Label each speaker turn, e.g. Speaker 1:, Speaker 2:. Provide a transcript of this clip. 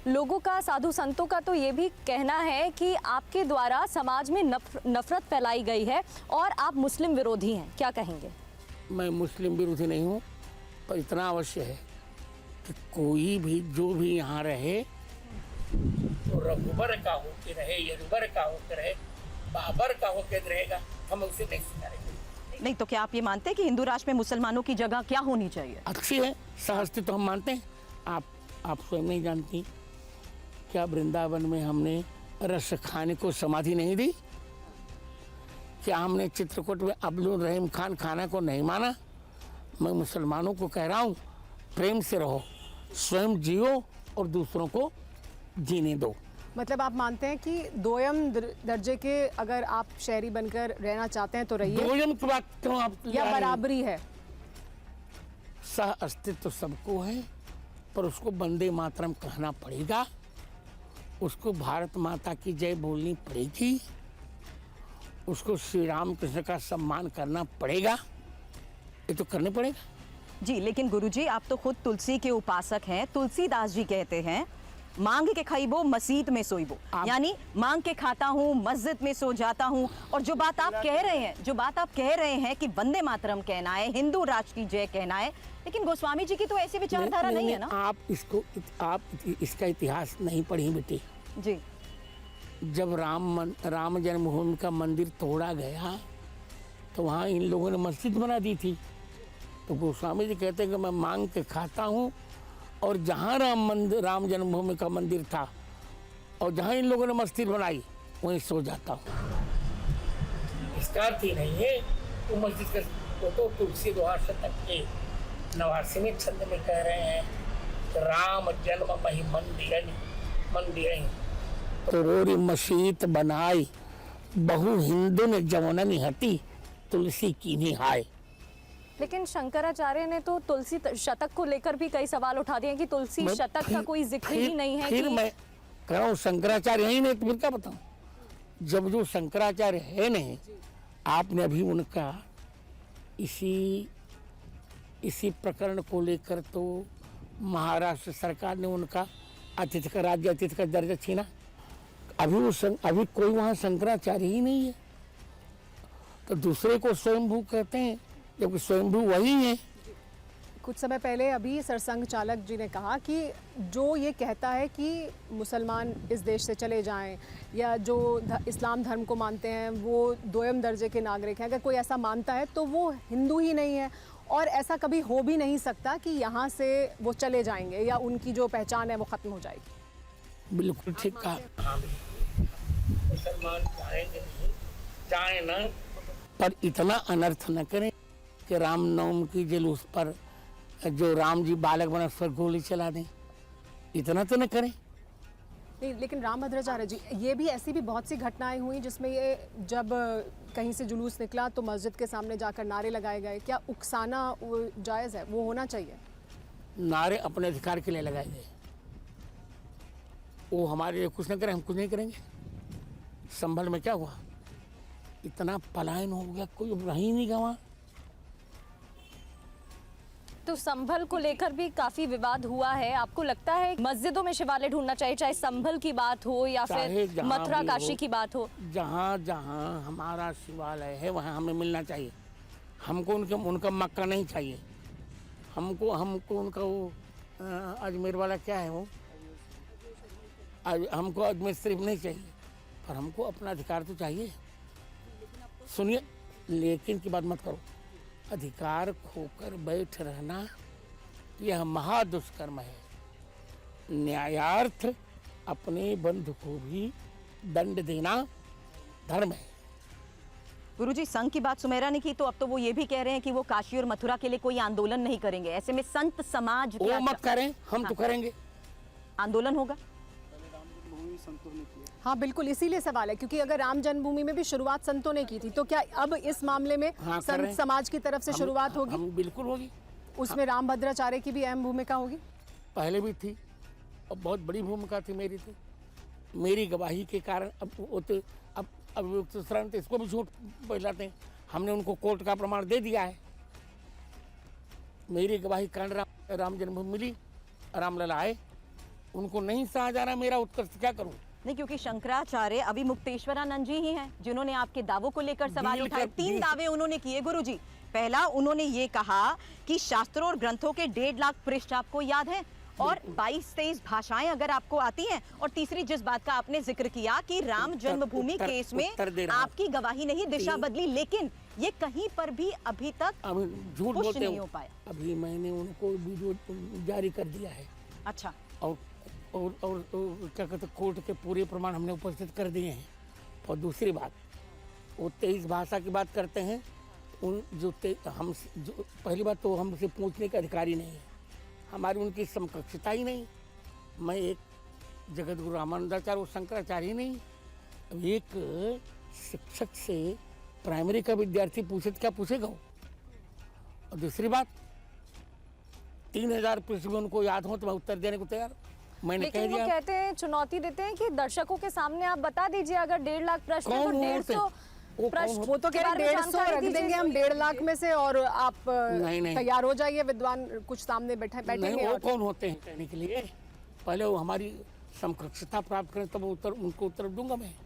Speaker 1: लोगों का, साधु संतों का तो ये भी कहना है कि आपके द्वारा समाज में नफरत फैलाई गई है और आप मुस्लिम विरोधी हैं, क्या कहेंगे?
Speaker 2: मैं मुस्लिम विरोधी नहीं हूँ, पर इतना अवश्य है कि कोई भी जो भी यहाँ रहे तो रघुबर का होके रहे, यदुबर का होके रहे, बाबर का होके रहेगा, हम उसे नहीं सिखाएंगे।
Speaker 3: नहीं तो क्या आप ये मानते हैं कि हिंदू राष्ट्र में मुसलमानों की जगह क्या होनी चाहिए?
Speaker 2: अच्छी है, सहअस्तित्व हम मानते हैं। आप स्वयं नहीं जानती क्या वृंदावन में हमने रस खाने को समाधि नहीं दी? क्या हमने चित्रकूट में अब्दुल रहीम खान खाना को नहीं माना? मैं मुसलमानों को कह रहा हूँ, प्रेम से रहो, स्वयं जियो और दूसरों को जीने दो।
Speaker 4: मतलब आप मानते हैं कि दोयम दर्जे के अगर आप शहरी बनकर रहना चाहते हैं तो रहिए,
Speaker 2: दोयम की बात क्यों आप
Speaker 4: या बराबरी है?
Speaker 2: सह अस्तित्व सबको है, पर उसको वंदे मातरम कहना पड़ेगा, उसको भारत माता की जय बोलनी पड़ेगी, उसको श्री राम कृष्ण का सम्मान करना पड़ेगा, ये तो करने पड़ेगा।
Speaker 3: जी, लेकिन गुरुजी आप तो खुद तुलसी के उपासक हैं। तुलसीदास जी कहते हैं, मांग के खाइबो मस्जिद में सोइबो, यानी मांग के खाता हूँ, मस्जिद में सो जाता हूँ। और जो बात आप कह रहे हैं कि वंदे मातरम कहना है, हिंदू राष्ट्र की जय कहना है, लेकिन गोस्वामी जी की तो ऐसी विचारधारा नहीं है ना।
Speaker 2: आप इसका इतिहास नहीं पढ़ी बेटी
Speaker 3: जी।
Speaker 2: जब राम जन्मभूमि का मंदिर तोड़ा गया तो वहाँ इन लोगों ने मस्जिद बना दी थी। तो गोस्वामी जी कहते हैं कि मैं मांग के खाता हूँ, और जहाँ राम जन्मभूमि का मंदिर था और जहाँ इन लोगों ने मस्जिद बनाई वहीं सो जाता हूँ। इसका अर्थ ही नहीं है तो मस्जिद का तो तुलसी दोहा शतक के 89वें छंद में कह रहे हैं कि राम जन्म मही मंदिर तो रोरी मस्जिद बनाई, बहु हिंदू ने जवननी हती, तुलसी की निहाय।
Speaker 1: लेकिन शंकराचार्य ने तो तुलसी शतक को लेकर भी कई सवाल उठा दिए कि तुलसी शतक का कोई जिक्र ही नहीं है।
Speaker 2: फिर मैं कह रहा हूँ शंकराचार्य ही नहीं तो फिर क्या बताऊँ? जब जो शंकराचार्य है नहीं, आपने अभी उनका इसी प्रकरण को लेकर तो महाराष्ट्र सरकार ने उनका राज्य अतिथि का दर्जा छीना। अभी कोई वहाँ शंकराचार्य ही नहीं है, तो दूसरे को स्वयंभू कहते हैं, जबकि स्वयंभू वही है।
Speaker 4: कुछ समय पहले अभी सरसंघ चालक जी ने कहा कि जो ये कहता है कि मुसलमान इस देश से चले जाएं, या जो इस्लाम धर्म को मानते हैं वो दोयम दर्जे के नागरिक हैं, अगर कोई ऐसा मानता है तो वो हिंदू ही नहीं है, और ऐसा कभी हो भी नहीं सकता कि यहाँ से वो चले जाएंगे या उनकी जो पहचान है वो ख़त्म हो जाएगी।
Speaker 2: बिल्कुल ठीक कहा। मुसलमान चाहेंगे नहीं, चाहे ना, पर इतना अनर्थ न करें कि रामनवमी की जुलूस पर जो राम जी बालक बने उस पर गोली चला दें, इतना तो न करें।
Speaker 4: नहीं, लेकिन रामभद्राचार्य जी, ये भी ऐसी भी बहुत सी घटनाएं हुई जिसमें ये जब कहीं से जुलूस निकला तो मस्जिद के सामने जाकर नारे लगाए गए। क्या उकसाना जायज़ है? वो होना चाहिए?
Speaker 2: नारे अपने अधिकार के लिए लगाए गए, वो हमारे लिए कुछ न करें, हम कुछ नहीं करेंगे। संभल में क्या हुआ, इतना पलायन हो गया, कोई रह ही नहीं गवा।
Speaker 1: तो संभल को लेकर भी काफी विवाद हुआ है। आपको लगता है मस्जिदों में शिवालय ढूंढना चाहिए, चाहे संभल की बात हो या फिर मथुरा काशी की बात हो? जहाँ जहाँ हमारा शिवालय है वहाँ हमें मिलना चाहिए। हमको उनका मक्का नहीं चाहिए, हमको उनका वो अजमेर वाला क्या है वो, हमको अजमेर शरीफ नहीं चाहिए, पर हमको अपना अधिकार तो चाहिए। सुनिए, लेकिन की बात मत करो। अधिकार खोकर बैठ रहना यह महादुष्कर्म है। न्यायार्थ अपने बंधु को भी दंड देना धर्म है।
Speaker 3: गुरुजी, संघ की बात सुमेरा ने की, तो अब तो वो ये भी कह रहे हैं कि वो काशी और मथुरा के लिए कोई आंदोलन नहीं करेंगे। ऐसे में संत समाज
Speaker 2: वो मत करें, हम तो करेंगे।
Speaker 3: आंदोलन होगा।
Speaker 4: हाँ बिल्कुल, इसीलिए सवाल है, क्योंकि अगर राम जन्मभूमि में भी शुरुआत संतों ने की थी, तो क्या अब इस मामले में संत समाज की तरफ से शुरुआत होगी?
Speaker 2: बिल्कुल होगी। उसमें
Speaker 4: रामभद्राचार्य की भी अहम भूमिका होगी।
Speaker 2: पहले भी थी और बहुत बड़ी भूमिका थी मेरी, तो मेरी गवाही के कारण अब तुरंत इसको भी झूठ फैलाते हैं। हमने उनको कोर्ट का प्रमाण दे दिया है। मेरी गवाही कारण राम जन्मभूमि मिली, रामलला आए, उनको नहीं सहा जा रहा, मेरा उत्तर क्या करूं?
Speaker 3: नहीं, क्योंकि शंकराचार्य अभी मुक्तेश्वरानंद जी ही हैं जिन्होंने आपके दावों को लेकर सवाल
Speaker 2: बिल्कुल,
Speaker 3: उठाए। 3
Speaker 2: बिल्कुल।
Speaker 3: दावे उन्होंने किए गुरुजी। पहला, उन्होंने ये कहा कि शास्त्रों और ग्रंथों के 1.5 लाख पृष्ठ आपको याद हैं और 22-23 भाषाएं अगर आपको आती हैं, और तीसरी जिस बात का आपने जिक्र किया कि राम जन्मभूमि केस में
Speaker 2: उत्तर दे रहा हूं।
Speaker 3: आपकी गवाही नहीं दिशा बदली, लेकिन ये कहीं पर भी अभी तक
Speaker 2: अब झूठ
Speaker 3: पुष्ट
Speaker 2: बोलते
Speaker 3: नहीं हो
Speaker 2: हो।
Speaker 3: पाया।
Speaker 2: अभी मैंने उनको वीडियो जारी कर दिया है
Speaker 3: अच्छा,
Speaker 2: और क्या कहते, कोर्ट के पूरे प्रमाण हमने उपस्थित कर दिए हैं। और दूसरी बात, वो 23 भाषा की बात करते हैं, उन जो पहली बात तो हमसे पूछने का अधिकार ही नहीं है, हमारी उनकी समकक्षता ही नहीं। मैं एक जगत गुरु रामानंदाचार्य और शंकराचार्य ही नहीं। अब एक शिक्षक से प्राइमरी का विद्यार्थी पूछे तो क्या पूछेगा वो? और दूसरी बात, 3000 पृष्ठ भी उनको याद हो तो मैं उत्तर देने को तैयार। मैंने कह
Speaker 1: लेकिन वो
Speaker 2: दिया।
Speaker 1: कहते हैं, चुनौती देते हैं कि दर्शकों के सामने आप बता दीजिए, अगर 1.5 लाख प्रश्न है तो
Speaker 2: कौन
Speaker 1: 150
Speaker 2: वो
Speaker 1: प्रश्न
Speaker 4: वो तो कह रहे 150 रख देंगे हम 1.5 लाख में से, और आप
Speaker 2: नहीं।
Speaker 4: तैयार हो जाइए, विद्वान कुछ सामने बैठेंगे।
Speaker 2: नहीं, वो
Speaker 4: और
Speaker 2: कौन होते हैं कहने के लिए? पहले वो हमारी समकक्षता प्राप्त करें तब उनको उत्तर दूंगा मैं।